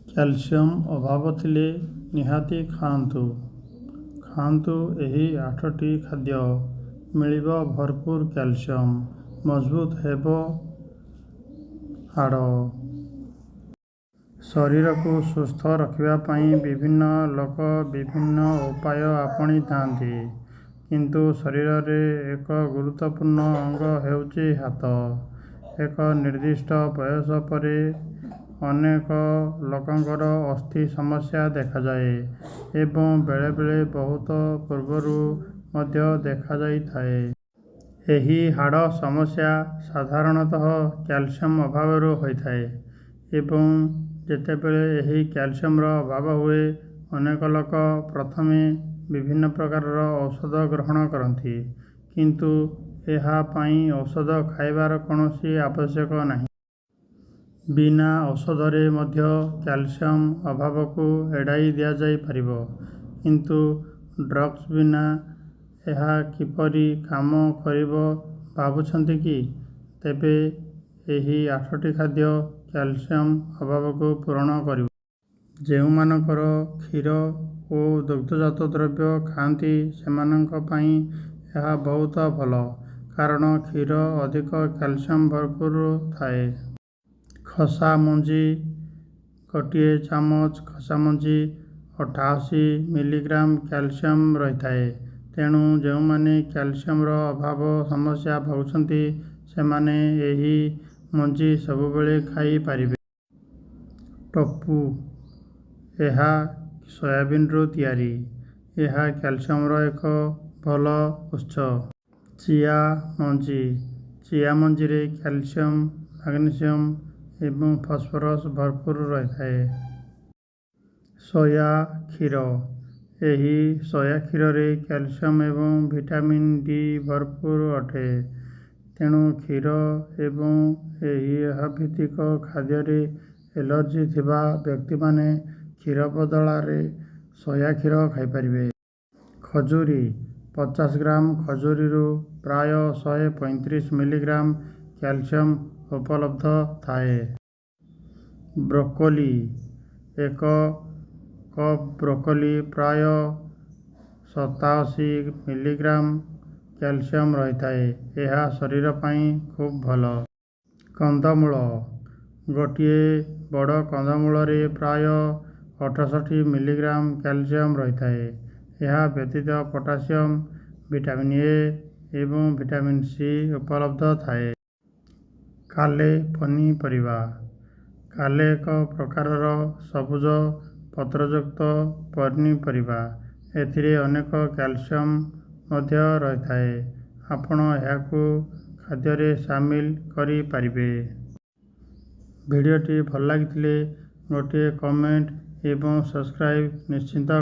Calcium ଅଭାବ ଥିଲେ ନିହାତି ଖାଆନ୍ତୁ ଏହି 8ଟି ଖାଦ୍ୟ। ମିଳିବ ଭରପୁର କ୍ୟାଲସିୟମ୍, ମଜବୁତ ହେବ ହାଡ଼। ଶରୀରକୁ ସୁସ୍ଥ ରଖିବା ପାଇଁ ବିଭିନ୍ନ ଲୋକ ବିଭିନ୍ନ ଉପାୟ ଆପଣେଇଥାନ୍ତି, କିନ୍ତୁ ଶରୀରରେ ଏକ ଗୁରୁତ୍ୱପୂର୍ଣ୍ଣ ଅଙ୍ଗ ହେଉଛି ହାତ। ଏକ ନିର୍ଦ୍ଦିଷ୍ଟ ବୟସ ପରେ ଅନେକ ଲୋକଙ୍କର ଅସ୍ଥି ସମସ୍ୟା ଦେଖାଯାଏ ଏବଂ ବେଳେବେଳେ ବହୁତ ପୂର୍ବରୁ ମଧ୍ୟ ଦେଖାଯାଇଥାଏ। ଏହି ହାଡ଼ ସମସ୍ୟା ସାଧାରଣତଃ କ୍ୟାଲସିୟମ୍ ଅଭାବରୁ ହୋଇଥାଏ ଏବଂ ଯେତେବେଳେ ଏହି କ୍ୟାଲସିୟମ୍ର ଅଭାବ ହୁଏ, ଅନେକ ଲୋକ ପ୍ରଥମେ ବିଭିନ୍ନ ପ୍ରକାରର ଔଷଧ ଗ୍ରହଣ କରନ୍ତି, କିନ୍ତୁ ଏହା ପାଇଁ ଔଷଧ ଖାଇବାର କୌଣସି ଆବଶ୍ୟକ ନାହିଁ। ବିନା ଔଷଧରେ ମଧ୍ୟ କ୍ୟାଲସିୟମ୍ ଅଭାବକୁ ଏଡ଼ାଇ ଦିଆଯାଇପାରିବ, କିନ୍ତୁ ଡ୍ରଗ୍ସ ବିନା ଏହା କିପରି କାମ କରିବ ଭାବୁଛନ୍ତି କି? ତେବେ ଏହି 8ଟି ଖାଦ୍ୟ କ୍ୟାଲସିୟମ୍ ଅଭାବକୁ ପୂରଣ କରିବ। ଯେଉଁମାନଙ୍କର କ୍ଷୀର ଓ ଦୁଗ୍ଧଜାତ ଦ୍ରବ୍ୟ ଖାଆନ୍ତି ସେମାନଙ୍କ ପାଇଁ ଏହା ବହୁତ ଭଲ, କାରଣ କ୍ଷୀର ଅଧିକ କ୍ୟାଲସିୟମ୍ ଭରପୁର ଥାଏ। ଖସା ମଞ୍ଜି ଗୋଟିଏ ଚାମଚ ଖସାମଞ୍ଜି 88 ମିଲିଗ୍ରାମ କ୍ୟାଲସିୟମ୍ ରହିଥାଏ। ତେଣୁ ଯେଉଁମାନେ କ୍ୟାଲସିୟମ୍ର ଅଭାବ ସମସ୍ୟା ଭୋଗୁଛନ୍ତି ସେମାନେ ଏହି ମଞ୍ଜି ସବୁବେଳେ ଖାଇପାରିବେ। ଟୋଫୁ ଏହା ସୋୟାବିନ୍ରୁ ତିଆରି। ଏହା କ୍ୟାଲସିୟମ୍ର ଏକ ଭଲ ଉତ୍ସ। ଚିଆ ମଞ୍ଜିରେ କ୍ୟାଲସିୟମ୍, ମାଗ୍ନେସିୟମ୍ ଏବଂ ଫସ୍ଫରସ୍ ଭରପୁର ରହିଥାଏ। ସୋୟା କ୍ଷୀର ଏହି ସୋୟା କ୍ଷୀରରେ କ୍ୟାଲସିୟମ୍ ଏବଂ ଭିଟାମିନ୍ ଡି ଭରପୁର ଅଟେ। ତେଣୁ କ୍ଷୀର ଏବଂ ଏହା ଭିତ୍ତିକ ଖାଦ୍ୟରେ ଏଲର୍ଜି ଥିବା ବ୍ୟକ୍ତିମାନେ କ୍ଷୀର ବଦଳରେ ସୋୟା କ୍ଷୀର ଖାଇପାରିବେ। ଖଜୁରୀ 50 ଗ୍ରାମ ଖଜୁରୀରୁ ପ୍ରାୟ 135 ମିଲିଗ୍ରାମ କ୍ୟାଲସିୟମ୍ ଉପଲବ୍ଧ ଥାଏ। ବ୍ରୋକୋଲି 1 କପ୍ ବ୍ରୋକୋଲି ପ୍ରାୟ 87 ମିଲିଗ୍ରାମ କ୍ୟାଲସିୟମ୍ ରହିଥାଏ। ଏହା ଶରୀର ପାଇଁ ଖୁବ୍ ଭଲ। କନ୍ଦମୂଳ ଗୋଟିଏ ବଡ଼ କନ୍ଦମୂଳରେ ପ୍ରାୟ 68 ମିଲିଗ୍ରାମ କ୍ୟାଲସିୟମ୍ ରହିଥାଏ। ଏହା ବ୍ୟତୀତ ପୋଟାସିୟମ୍, ଭିଟାମିନ୍ ଏ ଏବଂ ଭିଟାମିନ୍ ସି ଉପଲବ୍ଧ ଥାଏ। କାଲେ ପନିପରିବା କାଲେ ଏକ ପ୍ରକାରର ସବୁଜ ପତ୍ରଯୁକ୍ତ ପନିପରିବା। ଏଥିରେ ଅନେକ କ୍ୟାଲସିୟମ୍ ମଧ୍ୟ ରହିଥାଏ। ଆପଣ ଏହାକୁ ଖାଦ୍ୟରେ ସାମିଲ କରିପାରିବେ। ଭିଡ଼ିଓଟି ଭଲ ଲାଗିଥିଲେ ଗୋଟିଏ କମେଣ୍ଟ ଏବଂ ସବସ୍କ୍ରାଇବ୍ ନିଶ୍ଚିତ